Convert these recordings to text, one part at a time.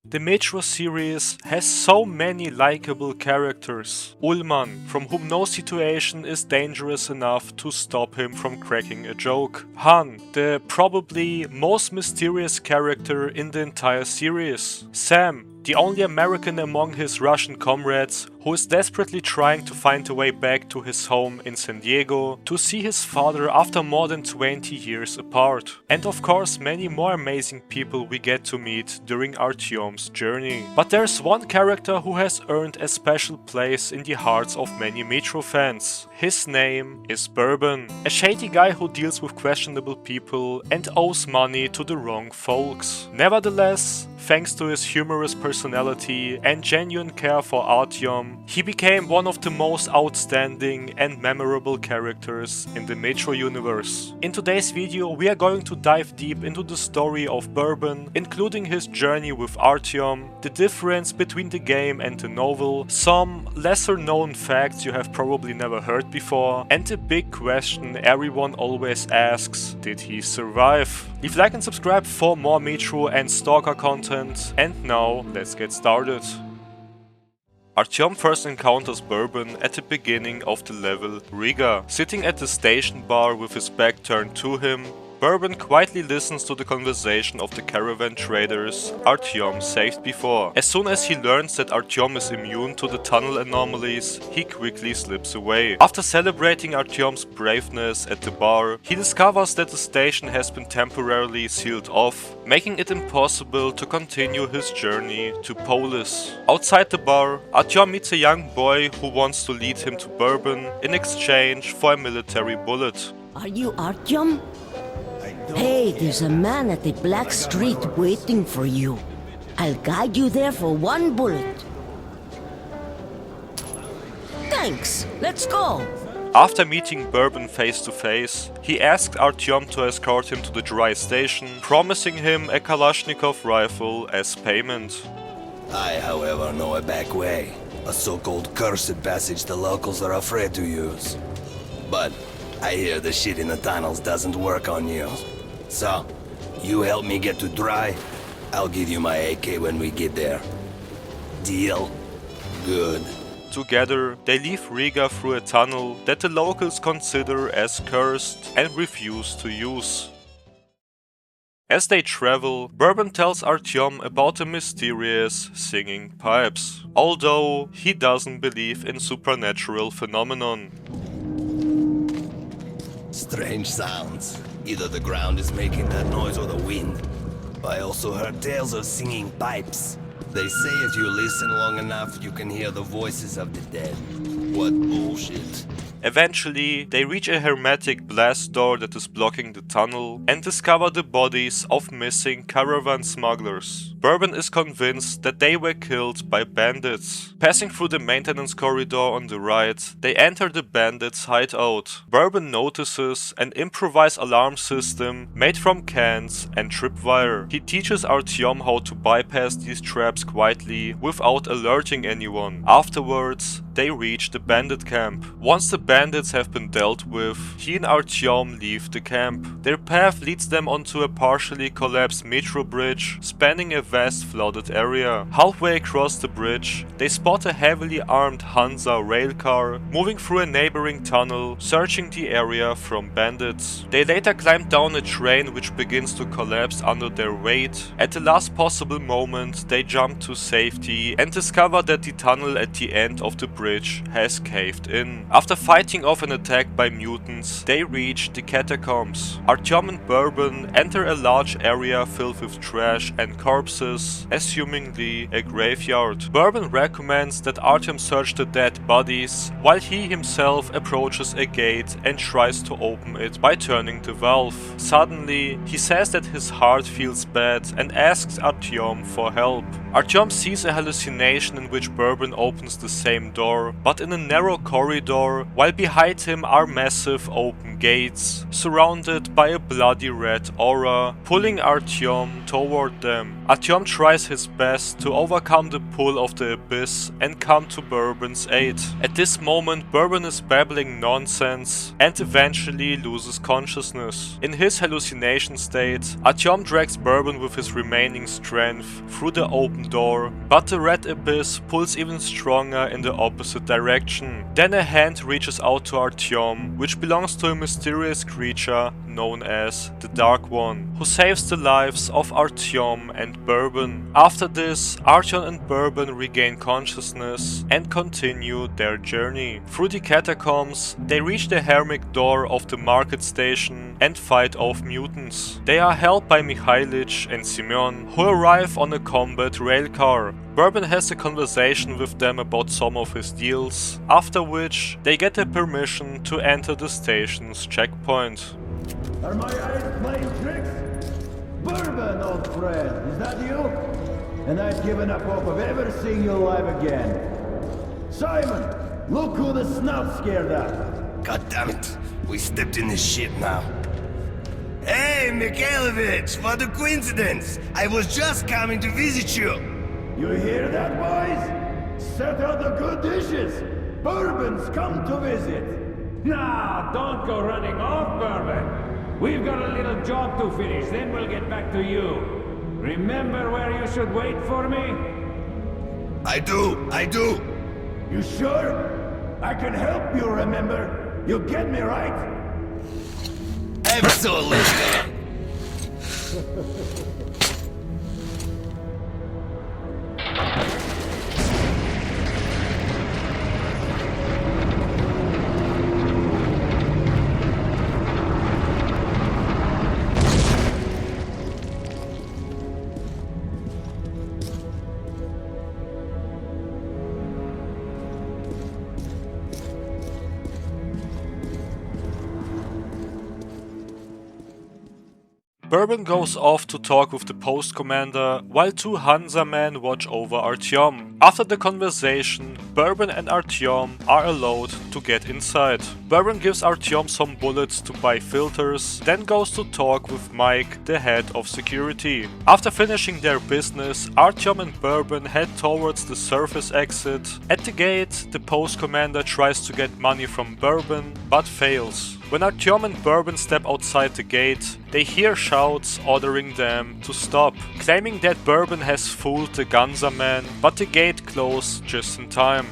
The Metro series has so many likable characters. Ullman, from whom no situation is dangerous enough to stop him from cracking a joke. Han, the probably most mysterious character in the entire series. Sam, the only American among his Russian comrades who is desperately trying to find a way back to his home in San Diego to see his father after more than 20 years apart. And of course many more amazing people we get to meet during Artyom's journey. But there's one character who has earned a special place in the hearts of many Metro fans. His name is Bourbon, a shady guy who deals with questionable people and owes money to the wrong folks. Nevertheless, thanks to his humorous personality and genuine care for Artyom, he became one of the most outstanding and memorable characters in the Metro universe. In today's video we are going to dive deep into the story of Bourbon, including his journey with Artyom, the difference between the game and the novel, some lesser known facts you have probably never heard before, and the big question everyone always asks: did he survive? Leave a like and subscribe for more Metro and Stalker content, and now let's get started. Artyom first encounters Bourbon at the beginning of the level Riga. Sitting at the station bar with his back turned to him, Bourbon quietly listens to the conversation of the caravan traders Artyom saved before. As soon as he learns that Artyom is immune to the tunnel anomalies, he quickly slips away. After celebrating Artyom's braveness at the bar, he discovers that the station has been temporarily sealed off, making it impossible to continue his journey to Polis. Outside the bar, Artyom meets a young boy who wants to lead him to Bourbon in exchange for a military bullet. Are you Artyom? Hey, there's a man at the Black Street waiting for you. I'll guide you there for one bullet. Thanks, let's go. After meeting Bourbon face to face, he asked Artyom to escort him to the dry station, promising him a Kalashnikov rifle as payment. I, however, know a back way, a so-called cursed passage the locals are afraid to use. But I hear the shit in the tunnels doesn't work on you. So, you help me get to dry, I'll give you my AK when we get there. Deal? Good. Together, they leave Riga through a tunnel that the locals consider as cursed and refuse to use. As they travel, Bourbon tells Artyom about the mysterious singing pipes, although he doesn't believe in supernatural phenomenon. Strange sounds. Either the ground is making that noise or the wind. I also heard tales of singing pipes. They say if you listen long enough, you can hear the voices of the dead. What bullshit. Eventually, they reach a hermetic blast door that is blocking the tunnel and discover the bodies of missing caravan smugglers. Bourbon is convinced that they were killed by bandits. Passing through the maintenance corridor on the right, they enter the bandits' hideout. Bourbon notices an improvised alarm system made from cans and tripwire. He teaches Artyom how to bypass these traps quietly without alerting anyone. Afterwards, they reach the bandit camp. Once the bandits have been dealt with, he and Artyom leave the camp. Their path leads them onto a partially collapsed metro bridge spanning a vast flooded area. Halfway across the bridge, they spot a heavily armed Hansa railcar moving through a neighboring tunnel, searching the area from bandits. They later climb down a train which begins to collapse under their weight. At the last possible moment, they jump to safety and discover that the tunnel at the end of the bridge has caved in. After fighting off an attack by mutants, they reach the catacombs. Artyom and Bourbon enter a large area filled with trash and corpses, assumingly a graveyard. Bourbon recommends that Artyom search the dead bodies, while he himself approaches a gate and tries to open it by turning the valve. Suddenly, he says that his heart feels bad and asks Artyom for help. Artyom sees a hallucination in which Bourbon opens the same door, but in a narrow corridor, while behind him are massive open gates, surrounded by a bloody red aura, pulling Artyom toward them. Artyom tries his best to overcome the pull of the abyss and come to Bourbon's aid. At this moment, Bourbon is babbling nonsense and eventually loses consciousness. In his hallucination state, Artyom drags Bourbon with his remaining strength through the open open door, but the red abyss pulls even stronger in the opposite direction. Then a hand reaches out to Artyom, which belongs to a mysterious creature known as the Dark One, who saves the lives of Artyom and Bourbon. After this, Artyom and Bourbon regain consciousness and continue their journey. Through the catacombs, they reach the hermic door of the market station and fight off mutants. They are helped by Mikhailich and Simeon, who arrive on a combat railcar. Bourbon has a conversation with them about some of his deals, after which they get a permission to enter the station's checkpoint. Are my eyes playing tricks? Bourbon, old friend, is that you? And I've given up hope of ever seeing you alive again. Simon, look who the snout scared at. God damn it, we stepped in this shit now. Hey, Mikhailovich, what a coincidence! I was just coming to visit you. You hear that, boys? Set out the good dishes. Bourbon's come to visit. Nah, don't go running off, Bourbon. We've got a little job to finish, then we'll get back to you. Remember where you should wait for me? I do. You sure? I can help you remember. You get me right? Absolutely. Bourbon goes off to talk with the post commander, while two Hansa men watch over Artyom. After the conversation, Bourbon and Artyom are allowed to get inside. Bourbon gives Artyom some bullets to buy filters, then goes to talk with Mike, the head of security. After finishing their business, Artyom and Bourbon head towards the surface exit. At the gate, the post commander tries to get money from Bourbon, but fails. When Artyom and Bourbon step outside the gate, they hear shouts ordering them to stop, claiming that Bourbon has fooled the Gunza man, but the gate closed just in time.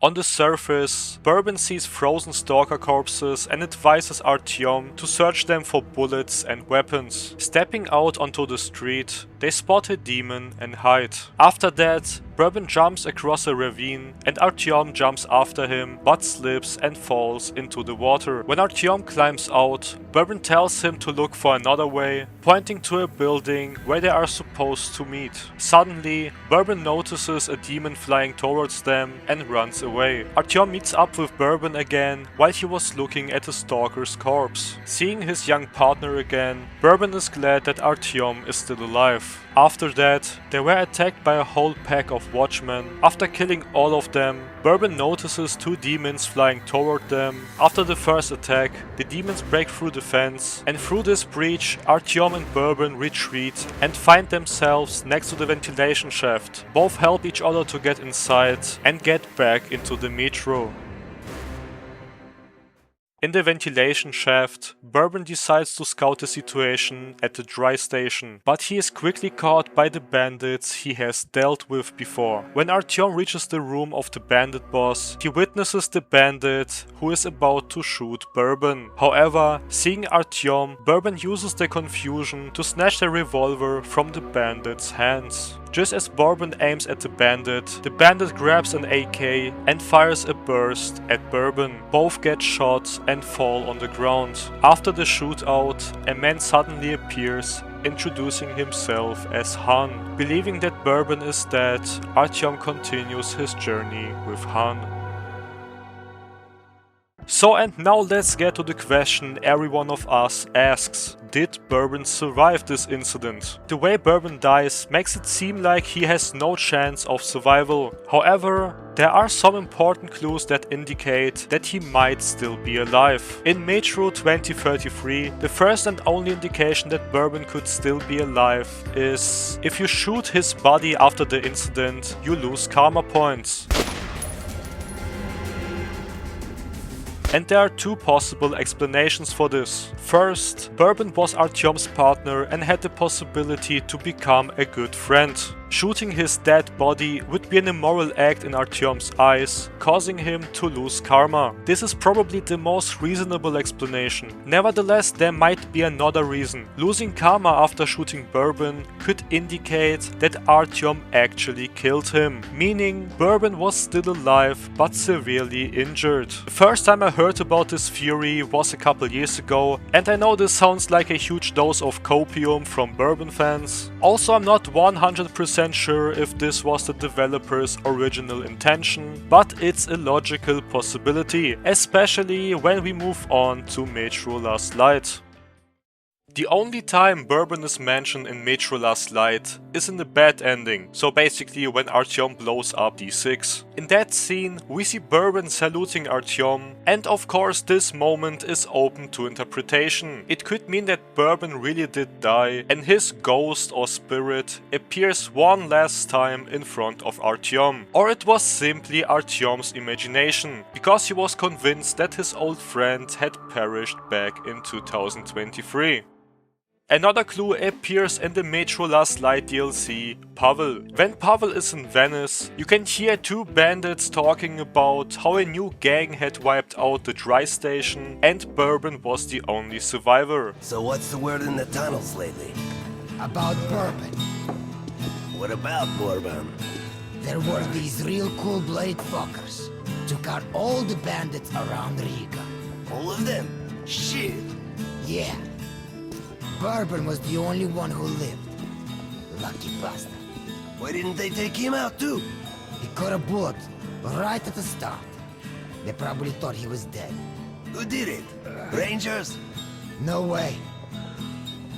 On the surface, Bourbon sees frozen stalker corpses and advises Artyom to search them for bullets and weapons. Stepping out onto the street, they spot a demon and hide. After that, Bourbon jumps across a ravine and Artyom jumps after him but slips and falls into the water. When Artyom climbs out, Bourbon tells him to look for another way, pointing to a building where they are supposed to meet. Suddenly, Bourbon notices a demon flying towards them and runs away. Artyom meets up with Bourbon again while he was looking at the stalker's corpse. Seeing his young partner again, Bourbon is glad that Artyom is still alive. After that, they were attacked by a whole pack of watchmen. After killing all of them, Bourbon notices two demons flying toward them. After the first attack, the demons break through the fence, and through this breach, Artyom and Bourbon retreat and find themselves next to the ventilation shaft. Both help each other to get inside and get back into the metro. In the ventilation shaft, Bourbon decides to scout the situation at the dry station, but he is quickly caught by the bandits he has dealt with before. When Artyom reaches the room of the bandit boss, he witnesses the bandit who is about to shoot Bourbon. However, seeing Artyom, Bourbon uses the confusion to snatch the revolver from the bandit's hands. Just as Bourbon aims at the bandit grabs an AK and fires a burst at Bourbon. Both get shot and fall on the ground. After the shootout, a man suddenly appears, introducing himself as Han. Believing that Bourbon is dead, Artyom continues his journey with Han. So, and now let's get to the question every one of us asks. Did Bourbon survive this incident? The way Bourbon dies makes it seem like he has no chance of survival. However, there are some important clues that indicate that he might still be alive. In Metro 2033, the first and only indication that Bourbon could still be alive is if you shoot his body after the incident, you lose karma points. And there are two possible explanations for this. First, Bourbon was Artyom's partner and had the possibility to become a good friend. Shooting his dead body would be an immoral act in Artyom's eyes, causing him to lose karma. This is probably the most reasonable explanation. Nevertheless, there might be another reason. Losing karma after shooting Bourbon could indicate that Artyom actually killed him, meaning Bourbon was still alive but severely injured. The first time I heard about this theory was a couple years ago, and I know this sounds like a huge dose of copium from Bourbon fans. Also, I'm not 100% sure if this was the developer's original intention, but it's a logical possibility, especially when we move on to Metro Last Light. The only time Bourbon is mentioned in Metro Last Light is in the bad ending, so basically when Artyom blows up D6. In that scene we see Bourbon saluting Artyom, and of course this moment is open to interpretation. It could mean that Bourbon really did die and his ghost or spirit appears one last time in front of Artyom. Or it was simply Artyom's imagination, because he was convinced that his old friend had perished back in 2023. Another clue appears in the Metro Last Light DLC, Pavel. When Pavel is in Venice, you can hear two bandits talking about how a new gang had wiped out the dry station and Bourbon was the only survivor. So what's the word in the tunnels lately? About Bourbon. What about Bourbon? There were these real cool-blooded fuckers. Took out all the bandits around Riga. All of them? Shit. Yeah. Bourbon was the only one who lived. Lucky bastard. Why didn't they take him out too? He caught a bullet right at the start. They probably thought he was dead. Who did it? Rangers? No way.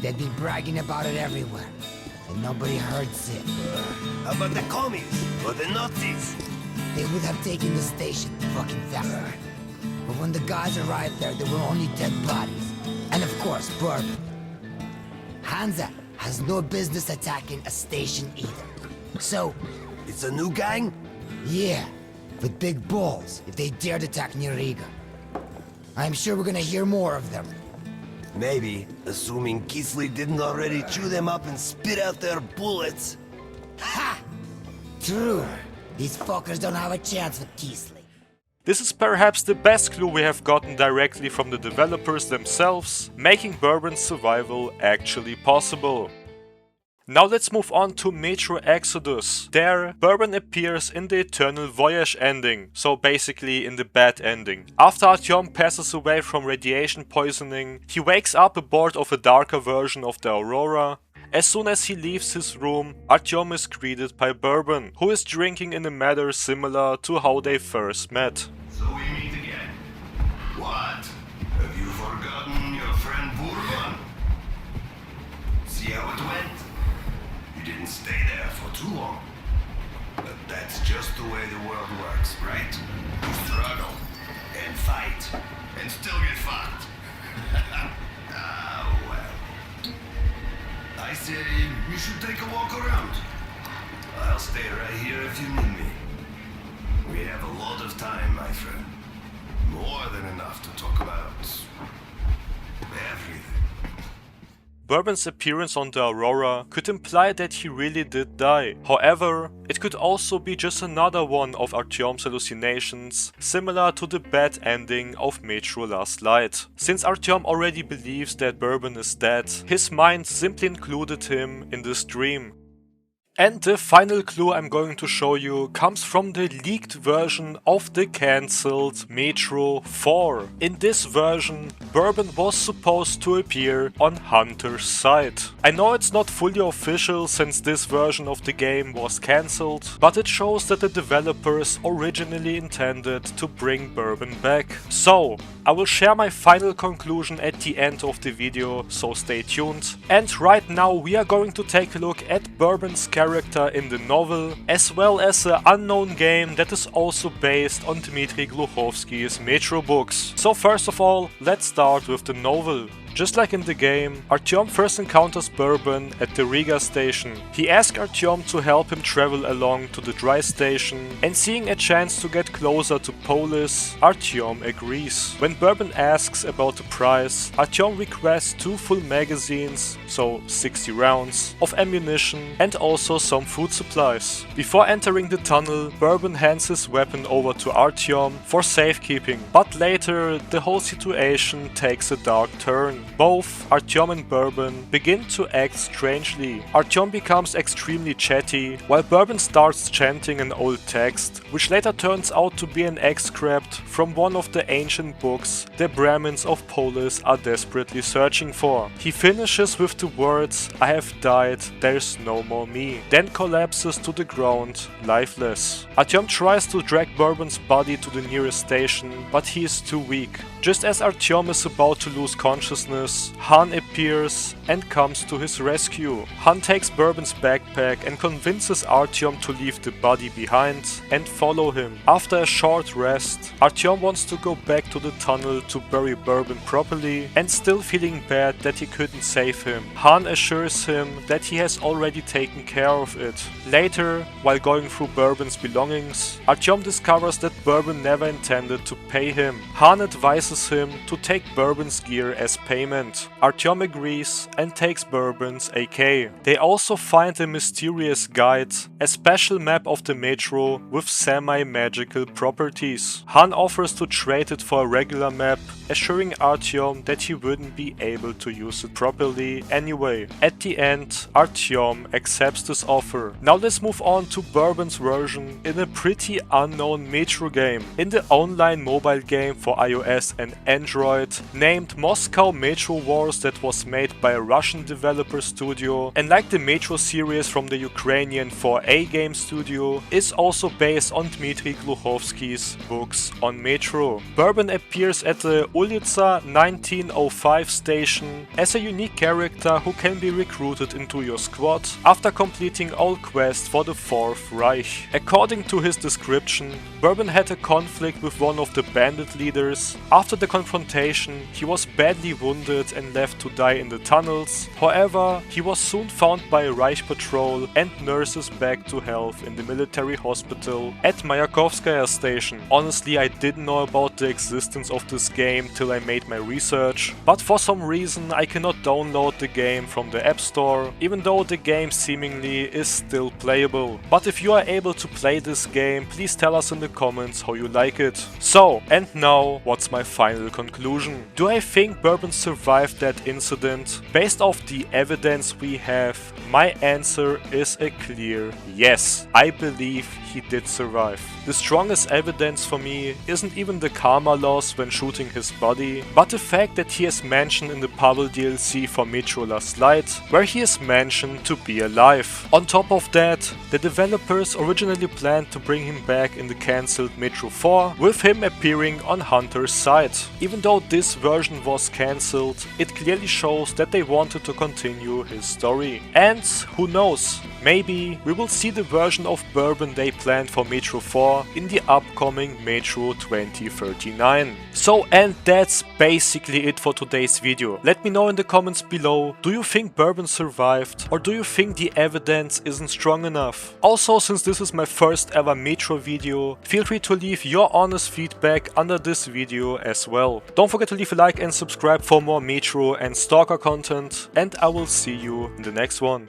They'd be bragging about it everywhere. And nobody heard it. How about the commies? Or the Nazis? They would have taken the station fucking faster. But when the guys arrived there were only dead bodies. And of course, Bourbon. Hansa has no business attacking a station either. So, It's a new gang? yeah, with big balls if they dared attack near Riga. I'm sure we're gonna hear more of them. Maybe, assuming Kisley didn't already chew them up and spit out their bullets. Ha! True. These fuckers don't have a chance with Kisley. This is perhaps the best clue we have gotten directly from the developers themselves, making Bourbon's survival actually possible. Now let's move on to Metro Exodus. There, Bourbon appears in the Eternal Voyage ending, so basically in the bad ending. After Artyom passes away from radiation poisoning, he wakes up aboard of a darker version of the Aurora. As soon as he leaves his room, Artyom is greeted by Bourbon, who is drinking in a manner similar to how they first met. So we meet again. What? Have you forgotten your friend Bourbon? See how it went? You didn't stay there for too long. But that's just the way the world works, right? You struggle, and fight, and still get fucked. Ah, well. I say you should take a walk around. I'll stay right here if you need me. We have a lot of time, my friend. More than enough to talk about everything. Bourbon's appearance on the Aurora could imply that he really did die. However, it could also be just another one of Artyom's hallucinations, similar to the bad ending of Metro Last Light. Since Artyom already believes that Bourbon is dead, his mind simply included him in this dream. And the final clue I'm going to show you comes from the leaked version of the cancelled Metro 4. In this version, Bourbon was supposed to appear on Hunter's side. I know it's not fully official since this version of the game was cancelled, but it shows that the developers originally intended to bring Bourbon back. So, I will share my final conclusion at the end of the video, so stay tuned. And right now we are going to take a look at Bourbon's character in the novel, as well as an unknown game that is also based on Dmitry Gluchovsky's Metro books. So first of all, let's start with the novel. Just like in the game, Artyom first encounters Bourbon at the Riga station. He asks Artyom to help him travel along to the dry station, and seeing a chance to get closer to Polis, Artyom agrees. When Bourbon asks about the price, Artyom requests 2 full magazines, so 60 rounds, of ammunition and also some food supplies. Before entering the tunnel, Bourbon hands his weapon over to Artyom for safekeeping, but later the whole situation takes a dark turn. Both Artyom and Bourbon begin to act strangely. Artyom becomes extremely chatty, while Bourbon starts chanting an old text, which later turns out to be an excerpt from one of the ancient books the Brahmins of Polis are desperately searching for. He finishes with the words, "I have died, there's no more me," then collapses to the ground, lifeless. Artyom tries to drag Bourbon's body to the nearest station, but he is too weak. Just as Artyom is about to lose consciousness, Han appears and comes to his rescue. Han takes Bourbon's backpack and convinces Artyom to leave the body behind and follow him. After a short rest, Artyom wants to go back to the tunnel to bury Bourbon properly, and still feeling bad that he couldn't save him. Han assures him that he has already taken care of it. Later, while going through Bourbon's belongings, Artyom discovers that Bourbon never intended to pay him. Han advises him to take Bourbon's gear as payment. Artyom agrees and takes Bourbon's AK. They also find a mysterious guide, a special map of the metro with semi-magical properties. Han offers to trade it for a regular map, assuring Artyom that he wouldn't be able to use it properly anyway. At the end, Artyom accepts this offer. Now let's move on to Bourbon's version in a pretty unknown metro game. In the online mobile game for iOS and Android named Moscow Metro Wars that was made by a Russian developer studio, and like the Metro series from the Ukrainian 4A game studio, is also based on Dmitry Gluchovsky's books on Metro. Bourbon appears at the Ulica 1905 station as a unique character who can be recruited into your squad after completing all quests for the Fourth Reich. According to his description, Bourbon had a conflict with one of the bandit leaders. After the confrontation, he was badly wounded and left to die in the tunnels. However, he was soon found by a Reich patrol and nurses back to health in the military hospital at Mayakovskaya station. Honestly, I didn't know about the existence of this game till I made my research, but for some reason I cannot download the game from the App Store, even though the game seemingly is still playable. But if you are able to play this game, please tell us in the comments how you like it. So, and now, what's my final conclusion? Do I think Bourbon survived that incident? Based off the evidence we have, my answer is a clear yes. I believe he did survive. The strongest evidence for me isn't even the karma loss when shooting his body, but the fact that he is mentioned in the Pavel DLC for Metro Last Light, where he is mentioned to be alive. On top of that, the developers originally planned to bring him back in the cancelled Metro 4, with him appearing on Hunter's side. Even though this version was cancelled, it clearly shows that they wanted to continue his story. And who knows, maybe we will see the version of Bourbon they planned for Metro 4 in the upcoming Metro 2039. So, and that's basically it for today's video. Let me know in the comments below, do you think Bourbon survived, or do you think the evidence isn't strong enough? Also, since this is my first ever Metro video, feel free to leave your honest feedback under this video as well. Don't forget to leave a like and subscribe for more Metro and Stalker content, and I will see you in the next one.